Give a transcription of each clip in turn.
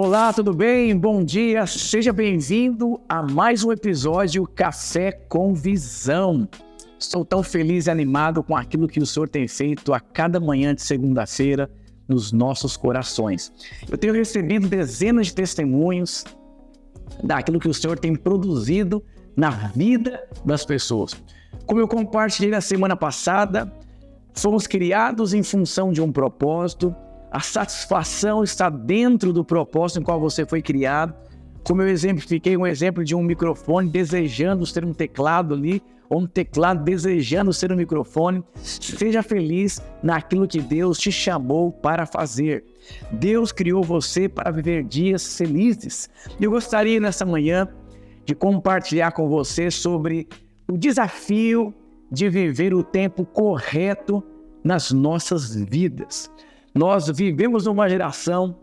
Olá, tudo bem? Bom dia, seja bem-vindo a mais um episódio Café com Visão. Estou tão feliz e animado com aquilo que o Senhor tem feito a cada manhã de segunda-feira nos nossos corações. Eu tenho recebido dezenas de testemunhos daquilo que o Senhor tem produzido na vida das pessoas. Como eu compartilhei na semana passada, somos criados em função de um propósito. A satisfação está dentro do propósito em qual você foi criado. Como eu exemplifiquei um exemplo de um microfone desejando ser um teclado ali, ou um teclado desejando ser um microfone. Seja feliz naquilo que Deus te chamou para fazer. Deus criou você para viver dias felizes. E eu gostaria nessa manhã de compartilhar com você sobre o desafio de viver o tempo correto nas nossas vidas. Nós vivemos numa geração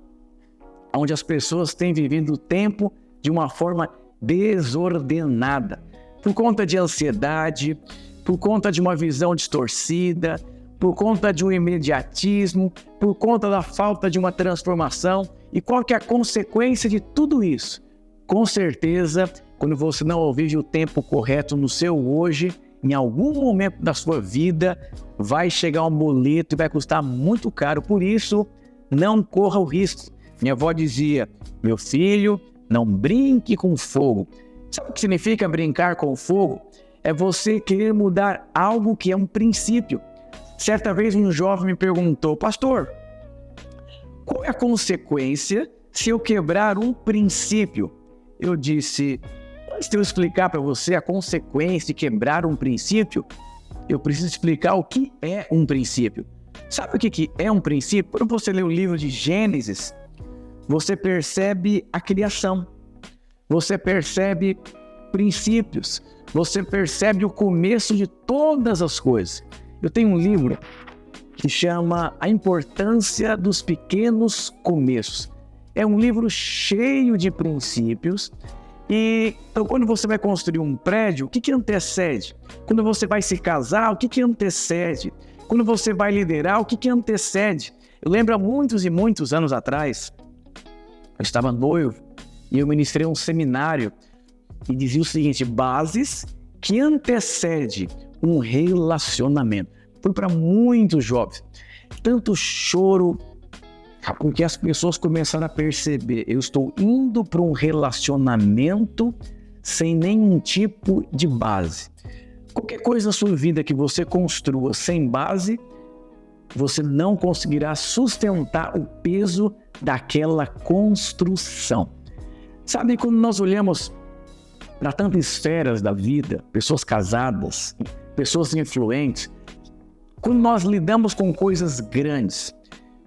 onde as pessoas têm vivido o tempo de uma forma desordenada, por conta de ansiedade, por conta de uma visão distorcida, por conta de um imediatismo, por conta da falta de uma transformação. E qual que é a consequência de tudo isso? Com certeza, quando você não vive o tempo correto no seu hoje, em algum momento da sua vida, vai chegar um boleto e vai custar muito caro. Por isso, não corra o risco. Minha avó dizia: meu filho, não brinque com fogo. Sabe o que significa brincar com fogo? É você querer mudar algo que é um princípio. Certa vez um jovem me perguntou: pastor, qual é a consequência se eu quebrar um princípio? Eu disse: antes de eu explicar para você a consequência de quebrar um princípio, eu preciso explicar o que é um princípio. Sabe o que é um princípio? Quando você lê o livro de Gênesis, você percebe a criação, você percebe princípios, você percebe o começo de todas as coisas. Eu tenho um livro que chama A Importância dos Pequenos Começos. É um livro cheio de princípios. E então, quando você vai construir um prédio, o que antecede? Quando você vai se casar, o que antecede? Quando você vai liderar, o que antecede? Eu lembro há muitos e muitos anos atrás, eu estava noivo e eu ministrei um seminário e dizia o seguinte: bases que antecede um relacionamento. Foi para muitos jovens. Tanto choro, porque as pessoas começaram a perceber: eu estou indo para um relacionamento sem nenhum tipo de base. Qualquer coisa na sua vida que você construa sem base, você não conseguirá sustentar o peso daquela construção. Sabe, quando nós olhamos para tantas esferas da vida, pessoas casadas, pessoas influentes, quando nós lidamos com coisas grandes,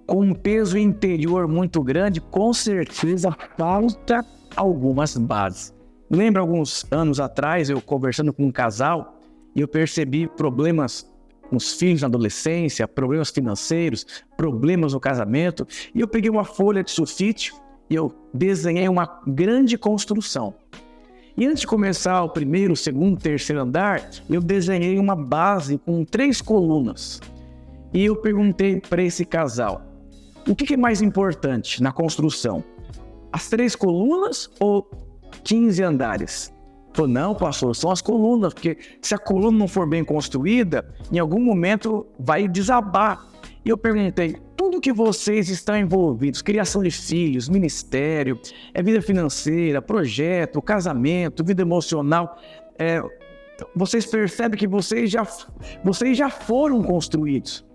com um peso interior muito grande, com certeza falta algumas bases. Lembro alguns anos atrás, eu conversando com um casal, e eu percebi problemas com os filhos na adolescência, problemas financeiros, problemas no casamento, e eu peguei uma folha de sulfite e eu desenhei uma grande construção. E antes de começar o primeiro, segundo, terceiro andar, eu desenhei uma base com 3 colunas. E eu perguntei para esse casal: o que é mais importante na construção? As 3 colunas ou 15 andares? Falou: não, pastor, são as colunas, porque se a coluna não for bem construída, em algum momento vai desabar. E eu perguntei: tudo que vocês estão envolvidos, criação de filhos, ministério, vida financeira, projeto, casamento, vida emocional, vocês percebem que vocês já foram construídos.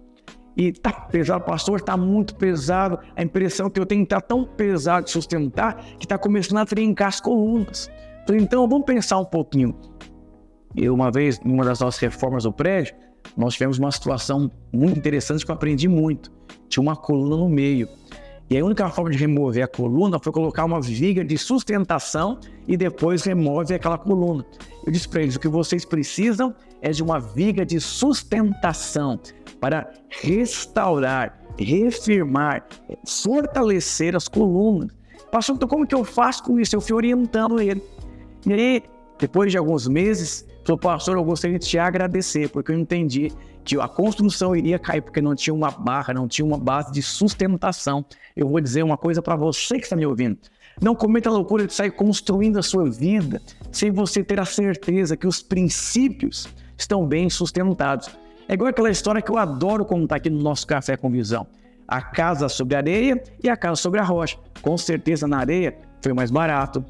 E tá pesado, pastor, tá muito pesado. A impressão que eu tenho tá tão pesado de sustentar que tá começando a trincar as colunas. Falei: então vamos pensar um pouquinho. E uma vez, numa das nossas reformas do prédio, nós tivemos uma situação muito interessante que eu aprendi muito. Tinha uma coluna no meio. E a única forma de remover a coluna foi colocar uma viga de sustentação e depois remove aquela coluna. Eu disse para eles: o que vocês precisam é de uma viga de sustentação para restaurar, reafirmar, fortalecer as colunas. Pastor, então como que eu faço com isso? Eu fui orientando ele. E aí, depois de alguns meses, Falou, pastor, eu gostaria de te agradecer, porque eu entendi que a construção iria cair, porque não tinha uma barra, não tinha uma base de sustentação. Eu vou dizer uma coisa para você que está me ouvindo. Não cometa a loucura de sair construindo a sua vida sem você ter a certeza que os princípios estão bem sustentados. É igual aquela história que eu adoro contar aqui no nosso Café com Visão. A casa sobre a areia e a casa sobre a rocha. Com certeza na areia foi mais barato,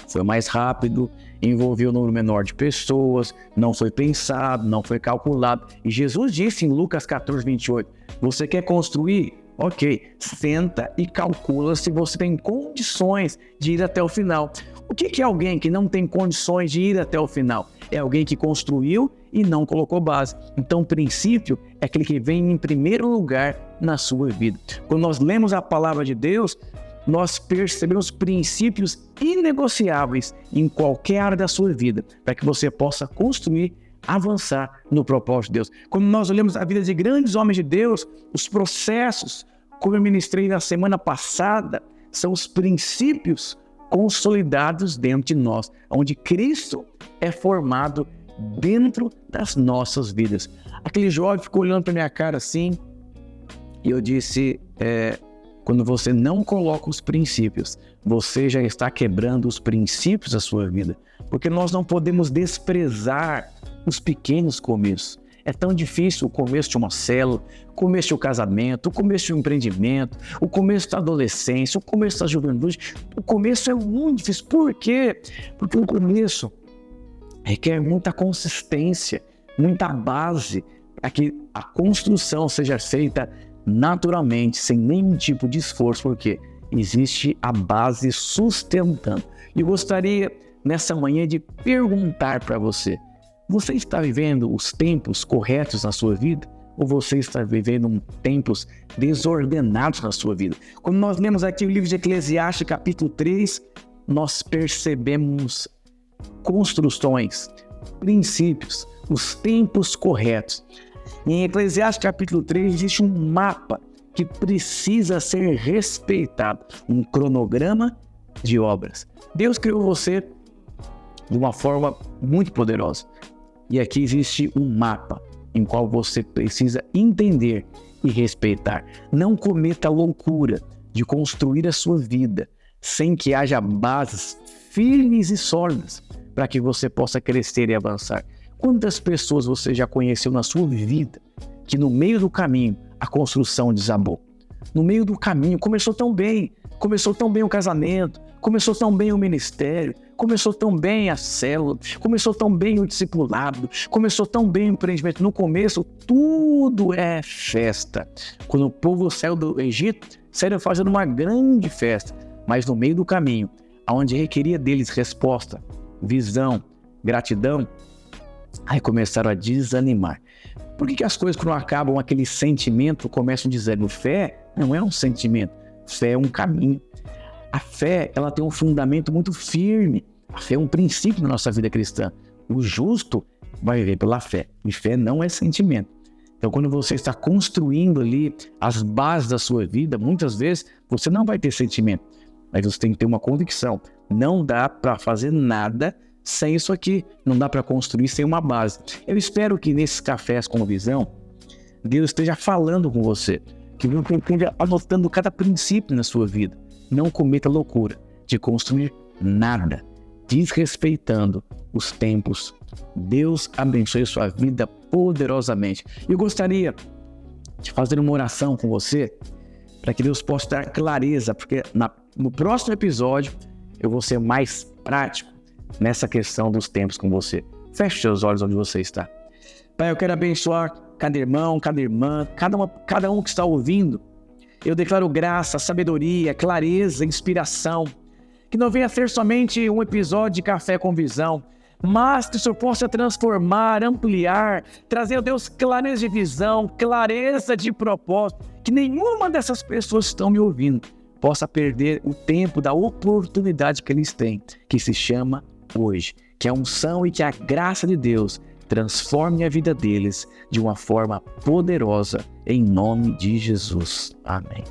foi mais rápido, envolveu um número menor de pessoas, não foi pensado, não foi calculado. E Jesus disse em Lucas 14, 28, você quer construir? Ok, senta e calcula se você tem condições de ir até o final. O que é alguém que não tem condições de ir até o final? É alguém que construiu e não colocou base. Então, o princípio é aquele que vem em primeiro lugar na sua vida. Quando nós lemos a palavra de Deus, nós percebemos princípios inegociáveis em qualquer área da sua vida, para que você possa construir, avançar no propósito de Deus. Quando nós olhamos a vida de grandes homens de Deus, os processos, como eu ministrei na semana passada, são os princípios consolidados dentro de nós, onde Cristo é formado dentro das nossas vidas. Aquele jovem ficou olhando para minha cara assim, e eu disse, quando você não coloca os princípios, você já está quebrando os princípios da sua vida, porque nós não podemos desprezar os pequenos começos. É tão difícil o começo de uma célula, o começo de um casamento, o começo de um empreendimento, o começo da adolescência, o começo da juventude. O começo é muito difícil. Por quê? Porque o começo requer muita consistência, muita base, para que a construção seja feita naturalmente, sem nenhum tipo de esforço, porque existe a base sustentando. E eu gostaria, nessa manhã, de perguntar para você, você está vivendo os tempos corretos na sua vida? Ou você está vivendo tempos desordenados na sua vida? Quando nós lemos aqui o livro de Eclesiastes, capítulo 3, nós percebemos construções, princípios, os tempos corretos. Em Eclesiastes, capítulo 3, existe um mapa que precisa ser respeitado, um cronograma de obras. Deus criou você de uma forma muito poderosa. E aqui existe um mapa em qual você precisa entender e respeitar. Não cometa a loucura de construir a sua vida sem que haja bases firmes e sólidas para que você possa crescer e avançar. Quantas pessoas você já conheceu na sua vida que no meio do caminho a construção desabou? No meio do caminho começou tão bem o casamento, começou tão bem o ministério, começou tão bem a célula, começou tão bem o discipulado, começou tão bem o empreendimento. No começo, tudo é festa. Quando o povo saiu do Egito, saíram fazendo uma grande festa. Mas no meio do caminho, onde requeria deles resposta, visão, gratidão, aí começaram a desanimar. Por que as coisas, quando acabam, aquele sentimento, começam dizendo, fé não é um sentimento, fé é um caminho. A fé, ela tem um fundamento muito firme. A fé é um princípio na nossa vida cristã. O justo vai viver pela fé. E fé não é sentimento. Então, quando você está construindo ali as bases da sua vida, muitas vezes você não vai ter sentimento. Mas você tem que ter uma convicção. Não dá para fazer nada sem isso aqui. Não dá para construir sem uma base. Eu espero que nesses cafés com visão, Deus esteja falando com você. Que você esteja anotando cada princípio na sua vida. Não cometa a loucura de construir nada, desrespeitando os tempos. Deus abençoe sua vida poderosamente. Eu gostaria de fazer uma oração com você, para que Deus possa dar clareza, porque no próximo episódio eu vou ser mais prático nessa questão dos tempos com você. Feche seus olhos onde você está. Pai, eu quero abençoar cada irmão, cada irmã, cada um que está ouvindo. Eu declaro graça, sabedoria, clareza, inspiração. Que não venha ser somente um episódio de Café com Visão, mas que o Senhor possa transformar, ampliar, trazer, Deus, clareza de visão, clareza de propósito. Que nenhuma dessas pessoas que estão me ouvindo possa perder o tempo da oportunidade que eles têm, que se chama hoje. Que a unção e que a graça de Deus transforme a vida deles de uma forma poderosa, em nome de Jesus. Amém.